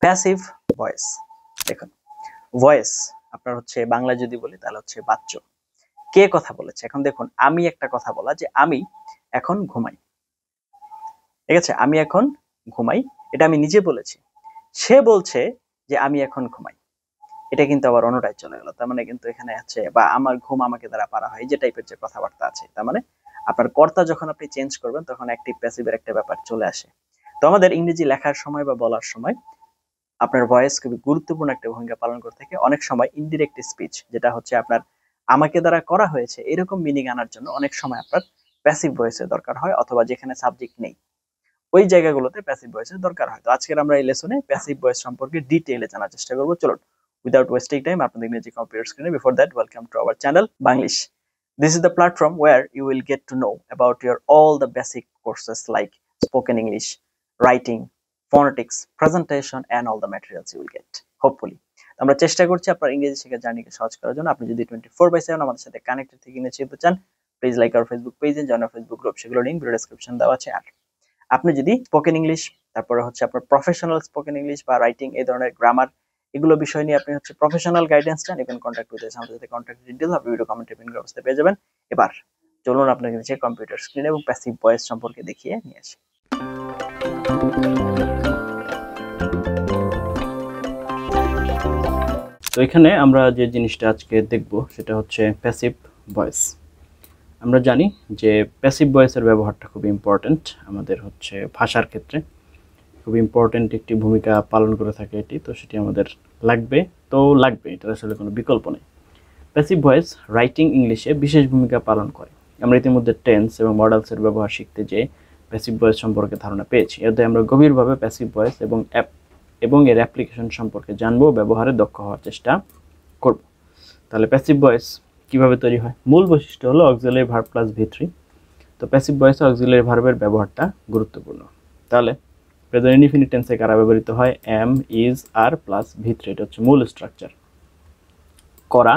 Passive voice. দেখুন, voice আপনার হচ্ছে বাংলা যদি বলি তাহলে হচ্ছে বাচ্য। কে কথা বলেছে? এখন দেখুন, আমি একটা কথা বলা যে আমি এখন ঘুমাই, ঠিক আছে? আমি এখন ঘুমাই, এটা আমি নিজে বলেছি। সে বলছে যে আমি এখন ঘুমাই, এটা কিন্তু আবার অন্যটায় চলে গেল। তার মানে কিন্তু এখানে আছে বা আমার ঘুম আমাকে দ্বারা পারা হয়, যে টাইপের যে কথাবার্তা আছে। তার মানে আপনার কর্তা যখন আপনি চেঞ্জ করবেন তখন অ্যাক্টিভ প্যাসিভের একটা ব্যাপার চলে আসে। তো আমাদের ইংরেজি লেখার সময় বা বলার সময় আপনার ভয়েস খুবই গুরুত্বপূর্ণ একটা ভূমিকা পালন করে থাকে। অনেক সময় ইনডিরেক্ট স্পিচ, যেটা হচ্ছে আপনার আমাকে দ্বারা করা হয়েছে এরকম মিনিং আনার জন্য অনেক সময় আপনার প্যাসিভ ভয়েসের দরকার হয়, অথবা যেখানে সাবজেক্ট নেই ওই জায়গাগুলোতে প্যাসিভ ভয়েসের দরকার হয়। তো আজকের আমরা এই লেসনে প্যাসিভ ভয়েস সম্পর্কে ডিটেইলে জানার চেষ্টা করব। চলুন, without wasting time, আপনাদের ইংরেজি কম্পিউটার স্ক্রিনে, before that, welcome to our channel Banglish. This is the platform where you will get to know about your all the basic courses like spoken English, writing, phonetics, presentation and all the materials you will get. Hopefully আমরা চেষ্টা করছি আপনার ইংরেজি শেখার জার্নিকে সহজ করার জন্য। আপনি যদি 24/7 আমাদের সাথে কানেক্টেড থেকে ইংরেজি শিখতে চান, please like our Facebook page and join our Facebook group. সেগুলোর লিংক ভিডিও ডেসক্রিপশন দেওয়া আছে। আর আপনি যদি স্পোকেন ইংলিশ, তারপরে হচ্ছে আপনার প্রফেশনাল স্পোকেন ইংলিশ বা রাইটিং, এই ধরনের গ্রামার, এগুলো বিষয় নিয়ে আপনি হচ্ছে প্রফেশনাল গাইডেন্স চান, you can contact with us. আমাদের সাথে কন্টাক্ট ডিটেইলস আপনি ভিডিও কমেন্টে পিন করে অবস্থায় পেয়ে যাবেন। এবার চলুন আপনাকে নিচে কম্পিউটার স্ক্রিন এবং প্যাসিভ ভয়েস সম্পর্কে দেখিয়ে নিয়ে আসি। তো এখানে আমরা যে জিনিসটা আজকে দেখব সেটা হচ্ছে প্যাসিভ ভয়েস। আমরা জানি যে প্যাসিভ ভয়েসের ব্যবহারটা খুব ইম্পর্ট্যান্ট আমাদের হচ্ছে ভাষার ক্ষেত্রে, খুব ইম্পর্ট্যান্ট একটি ভূমিকা পালন করে থাকে এটি। তো সেটি আমাদের লাগবে, এটার আসলে কোনো বিকল্প নেই। প্যাসিভ ভয়েস রাইটিং ইংলিশে বিশেষ ভূমিকা পালন করে। আমরা ইতিমধ্যে টেন্স এবং মডেলসের ব্যবহার শিখতে যে প্যাসিভ ভয়েস সম্পর্কে ধারণা পেয়েছি। এতে আমরা গভীরভাবে প্যাসিভ ভয়েস এবং এর অ্যাপ্লিকেশন সম্পর্কে জানবো, ব্যবহারে দক্ষ হওয়ার চেষ্টা করব। তাহলে প্যাসিভ ভয়েস কিভাবে তৈরি হয়? মূল বৈশিষ্ট্য হলো অক্সিলারি ভার্ব প্লাস ভি3। তো প্যাসিভ ভয়েসে অক্সিলারি ভার্বের ব্যবহারটা গুরুত্বপূর্ণ। তাহলে প্রেজেন্ট ইনডিফিনিট টেন্সে কারা ব্যবহৃত হয়? এম, ইজ, আর প্লাস ভি3, এটা হচ্ছে মূল স্ট্রাকচার। করা,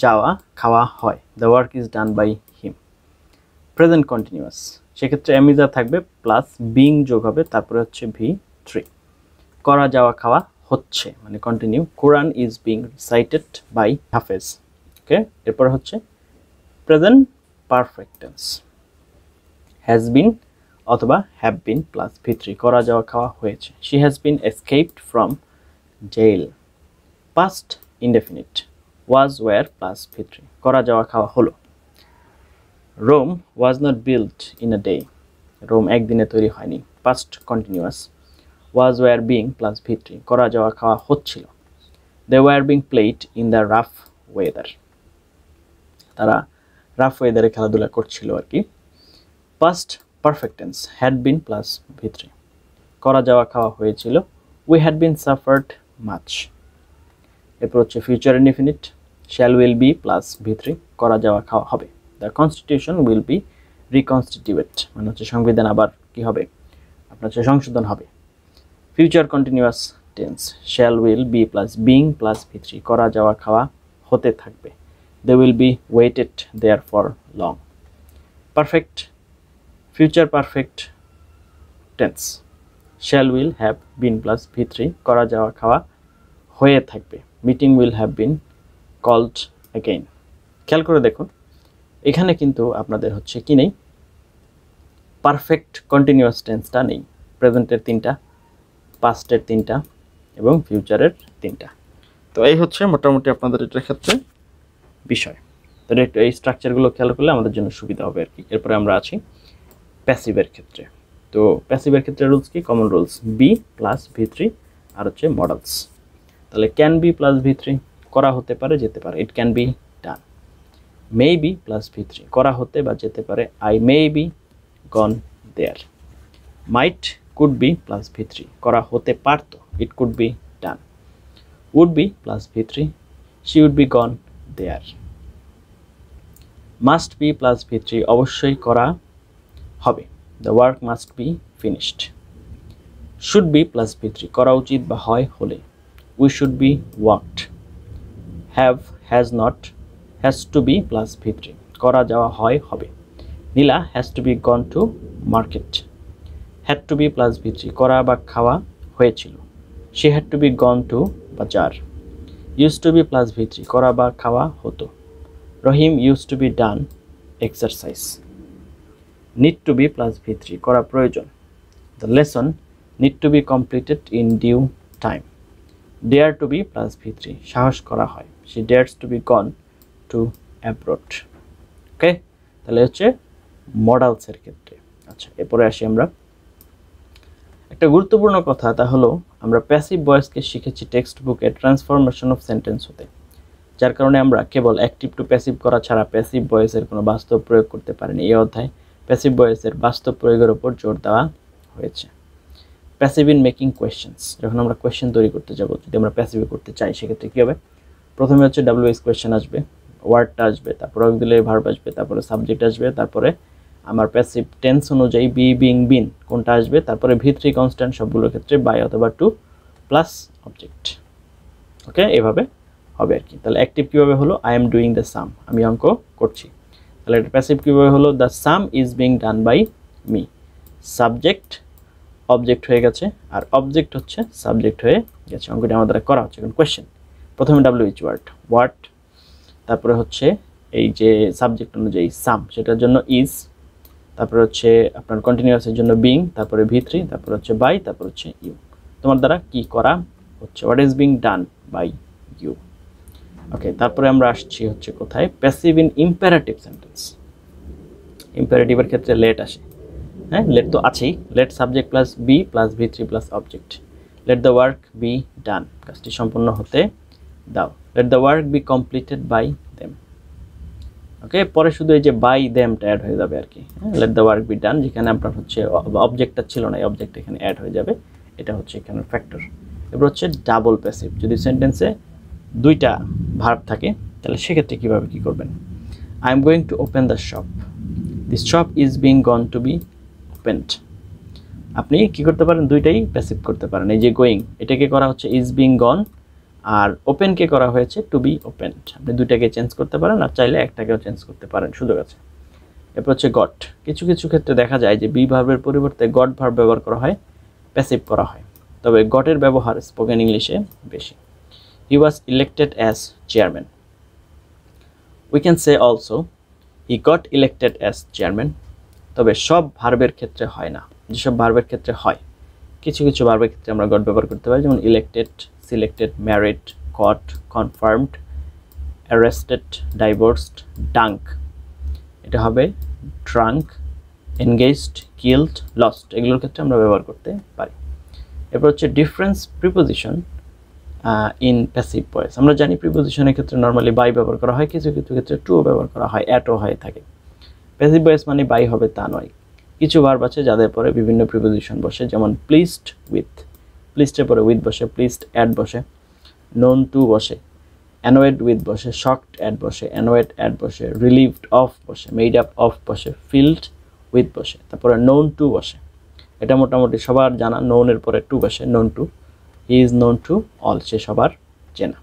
যাওয়া, খাওয়া হয়, the work is done by him. Present continuous, সেক্ষেত্রে এম, ইজ, আর থাকবে প্লাস বিং যোগ হবে, তারপরে হচ্ছে ভি3। করা, যাওয়া, খাওয়া হচ্ছে মানে continue. Quran is being recited by হাফেজ। ওকে, এরপর হচ্ছে present perfect tense, has been অথবা হ্যাভ বিন প্লাস ভি3, করা, যাওয়া, খাওয়া হয়েছে। She has been escaped from jail. Past indefinite, was, were plus ভি3, করা, যাওয়া, খাওয়া হলো। Rome was not built in a day, Rome একদিনে তৈরি হয়নি। Past continuous, was, were, being plus ভি3, করা, যাওয়া, খাওয়া হচ্ছিল। They were being played in the rough weather, তারা রাফ ওয়েদারে খেলাধুলা করছিল আর কি। Past perfect tense, had been plus ভি3, করা, যাওয়া, খাওয়া হয়েছিল। We had been suffered much. এরপর হচ্ছে future indefinite, shall, will be plus ভি3, করা, যাওয়া, খাওয়া হবে। The constitution will be reconstituted, মানে হচ্ছে সংবিধান আবার কি হবে? আপনার হচ্ছে সংশোধন হবে। Future continuous tense, shall, will be plus being plus ভি3, করা, যাওয়া, খাওয়া হতে থাকবে। They will be waited there for long. Perfect future perfect tense, shall, will, have, been plus ভি3, করা, যাওয়া, খাওয়া হয়ে থাকবে। Meeting will have been called again. খেয়াল করে দেখুন, এখানে কিন্তু আপনাদের হচ্ছে কি নেই? পারফেক্ট কন্টিনিউয়াস টেন্সটা নেই। প্রেজেন্টের 3টা, পাস্টের 3টা এবং ফিউচারের 3টা। তো এই হচ্ছে মোটামুটি আপনাদের এটার ক্ষেত্রে বিষয়। তো একটু এই স্ট্রাকচারগুলো খেয়াল করলে আমাদের জন্য সুবিধা হবে আর কি। এরপরে আমরা আছি প্যাসিভের ক্ষেত্রে। তো প্যাসিভের ক্ষেত্রে রুলস কি? কমন রুলস, বি প্লাস ভি3 আর হচ্ছে মডেলস। তাহলে ক্যান বি প্লাস ভি3, করা হতে পারে, যেতে পারে, it can be done. May be plus ভি3, করা হতে বা যেতে পারে, I may be gone there. Might could be plus ভি3, করা হতে পারতো, it could be done. Would be plus V3, she would be gone there. Must be plus V3, অবশ্যই করা হবে, the work must be finished. Should be plus ভি3, করা উচিত বা হয় হলে, we should be worked. Have, has not, has to be plus ভি3, করা, যাওয়া, হয় হবে। Nila has to be gone to market. Had to be plus ভি3, করা বা খাওয়া হয়েছিল। she had to be gone to বাজার। used to be plus V3 করা বা খাওয়া হতো। রহিম used to be done exercise। need to be plus V3 করা প্রয়োজন। the lesson need to be completed in due time। dare to be plus V3 সাহস করা হয়। she dares to be gone to abroad। ওকে, তাহলে হচ্ছে modals এর ক্ষেত্রে। আচ্ছা, এরপরে আসি আমরা একটা গুরুত্বপূর্ণ কথা, তা হলো আমরা প্যাসিভ ভয়েসকে শিখেছি টেক্সট বুকে ট্রান্সফরমেশন অফ সেন্টেন্স হতে, যার কারণে আমরা কেবল অ্যাক্টিভ টু প্যাসিভ করা ছাড়া প্যাসিভ ভয়েসের কোনো বাস্তব প্রয়োগ করতে পারিনি। এই অধ্যায়ে প্যাসিভ ভয়েসের বাস্তব প্রয়োগের উপর জোর দেওয়া হয়েছে। প্যাসিভ ইন মেকিং কোয়েশ্চেন্স, যখন আমরা কোয়েশ্চেন তৈরি করতে যাব, যদি আমরা প্যাসিভে করতে চাই সেক্ষেত্রে কী হবে? প্রথমে হচ্ছে WH কোয়েশ্চেন আসবে, ওয়ার্ডটা আসবে, তারপর প্রয়োগ দিলে ভার্ব আসবে, তারপরে সাবজেক্ট আসবে, তারপরে আমার প্যাসিভ টেন্স অনুযায়ী বি, বিং, বিন কোনটা আসবে, তারপরে V3 কনস্ট্যান্ট সবগুলোর ক্ষেত্রে বাই অথবা টু প্লাস অবজেক্ট। ওকে, এভাবে হবে আর কি। তাহলে অ্যাক্টিভ কীভাবে হলো? I am doing the sum, আমি অঙ্ক করছি। তাহলে এটা প্যাসিভ কীভাবে হলো? The sum is being done by me. Subject object হয়ে গেছে, আর অবজেক্ট হচ্ছে সাবজেক্ট হয়ে গেছে, অঙ্কটি আমার দ্বারা করা হচ্ছে। এখন কোয়েশ্চেন, প্রথমে WH ওয়ার্ড, হোয়াট, তারপরে হচ্ছে এই যে সাবজেক্ট অনুযায়ী সাম, সেটার জন্য ইজ, তারপরে হচ্ছে আপনার কন্টিনিউয়াসের জন্য বিং, তারপরে V3, তারপরে হচ্ছে বাই, তারপর হচ্ছে ইউ। তোমার দ্বারা কি করা হচ্ছে? What is being done by you. Okay, তারপরে আমরা আসছি হচ্ছে কোথায়? Passive in imperative sentence. ইম্পারেটিভের ক্ষেত্রে লেট আসে, হ্যাঁ, লেট তো আছেই। Let subject plus be plus V3 plus object. Let the work be done, কাজটি সম্পন্ন হতে দাও। Let the work be completed by them. Okay, পরে শুধু এই যে বাই দেমটা অ্যাড হয়ে যাবে আর কি। লেট দ্য ওয়ার্ক বি ডান, যেখানে আপনার হচ্ছে অবজেক্টটা ছিল না, এই অবজেক্ট এখানে অ্যাড হয়ে যাবে, এটা হচ্ছে এখানে ফ্যাক্টর। এবার হচ্ছে ডাবল প্যাসিভ, যদি সেন্টেন্সে দুইটা ভার্ব থাকে তাহলে সেক্ষেত্রে কীভাবে কী করবেন? I am going to open the shop, this shop is being gone to be opened. আপনি কি করতে পারেন? দুইটাই প্যাসিভ করতে পারেন। এই যে গোয়িং, এটাকে করা হচ্ছে ইজ বিং গন, আর ওপেনকে করা হয়েছে টু বি ওপেন্ড। আপনি দুইটাকে চেঞ্জ করতে পারেন, আর চাইলে একটাকেও চেঞ্জ করতে পারেন, সুযোগ আছে। এরপর হচ্ছে গট। কিছু কিছু ক্ষেত্রে দেখা যায় যে বি ভার্বের পরিবর্তে গট ভার্ব ব্যবহার করা হয়, প্যাসিভ করা হয়, তবে গটের ব্যবহার স্পোকেন ইংলিশে বেশি। He was elected as chairman. We can say also he got elected as chairman. তবে সব ভার্বের ক্ষেত্রে হয় না, যেসব ভার্বের ক্ষেত্রে হয়, কিছু কিছু ভার্বের ক্ষেত্রে আমরা গট ব্যবহার করতে পারি, যেমন ইলেক্টেড, সিলেক্টেড, ম্যারিড, কট, কনফার্মড, অ্যারেস্টেড, ডাইভোর্সড, ডাঙ্ক। এটা হবে ড্রাঙ্ক, এনগেজড, কিলড, লস্ট, এগুলোর ক্ষেত্রে আমরা ব্যবহার করতে পারি। এরপর হচ্ছে difference preposition in passive voice. আমরা জানি প্রিপোজিশনের ক্ষেত্রে নর্মালি বাই ব্যবহার করা হয়, কিছু কিছু ক্ষেত্রে টুও ব্যবহার করা হয়, অ্যাটও হয়ে থাকে। প্যাসিভ ভয়েস মানে বাই হবে তা নয়। কিছু ভার্ব আছে যাদের পরে বিভিন্ন প্রিপোজিশন বসে, যেমন প্লিজড উইথ, প্লিজডের পরে উইথ বসে, প্লিজড অ্যাড বসে, নোন টু বসে, অ্যানোয়েড উইথ বসে, শকড অ্যাড বসে, অ্যানোয়েড অ্যাড বসে, রিলিভড অফ বসে, মেড আপ অফ বসে, ফিল্ড উইথ বসে, তারপরে নোন টু বসে। এটা মোটামুটি সবার জানা, নোনের পরে টু বসে, known to. He is known to all, সে সবার চেনা।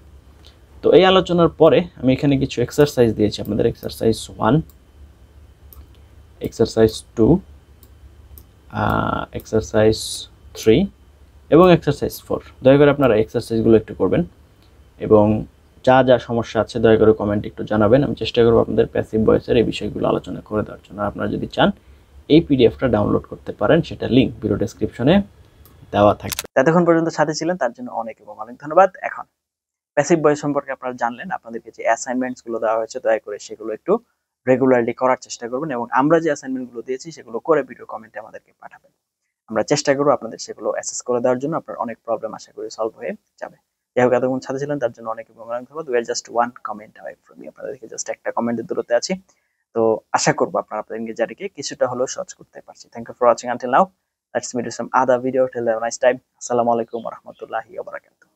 তো এই আলোচনার পরে আমি এখানে কিছু এক্সারসাইজ দিয়েছি আপনাদের। এক্সারসাইজ 1, এক্সারসাইজ 2, এক্সারসাইজ 3 এবং এক্সারসাইজ 4। দয়া করে আপনারা এক্সারসাইজগুলো একটু করবেন এবং যা যা সমস্যা আছে দয়া করে কমেন্ট একটু জানাবেন। আমি চেষ্টা করব আপনাদের প্যাসিভ ভয়েসের এই বিষয়গুলো আলোচনা করে দেওয়ার জন্য। আপনারা যদি চান এই পিডিএফটা ডাউনলোড করতে পারেন, সেটা লিঙ্ক ভিডিও ডেসক্রিপশনে দেওয়া থাকবে। এতক্ষণ পর্যন্ত সাথে ছিলেন তার জন্য অনেক এবং অনেক ধন্যবাদ। এখন প্যাসিভ ভয়েস সম্পর্কে আপনারা জানলেন, আপনাদেরকে যে অ্যাসাইনমেন্টসগুলো দেওয়া হয়েছে দয়া করে সেগুলো একটু রেগুলারলি করার চেষ্টা করবেন, এবং আমরা যে অ্যাসাইনমেন্টগুলো দিয়েছি সেগুলো করে ভিডিও কমেন্টে আমাদেরকে পাঠাবেন। আমরা চেষ্টা করব আপনাদের সেগুলো অ্যাসেস করে দেওয়ার জন্য। আপনার অনেক প্রবলেম আশা করি সলভ হয়ে যাবে। যাই হোক, এতক্ষণ সাথে ছিলেন তার জন্য অনেক এবং অনেক ধন্যবাদ। We are just one comment away from you. আপনাদেরকে জাস্ট একটা কমেন্টের দূরত্বে আছি। তো আশা করব আপনারা আপনাদের এনগেজারিকে কিছুটা হলেও সহজ করতে পারছি। Thank you for watching until now. Let's meet in some other video. Till then, nice time. আসসালামু আলাইকুম ওয়া রাহমাতুল্লাহি ওয়া বারাকাতুহু।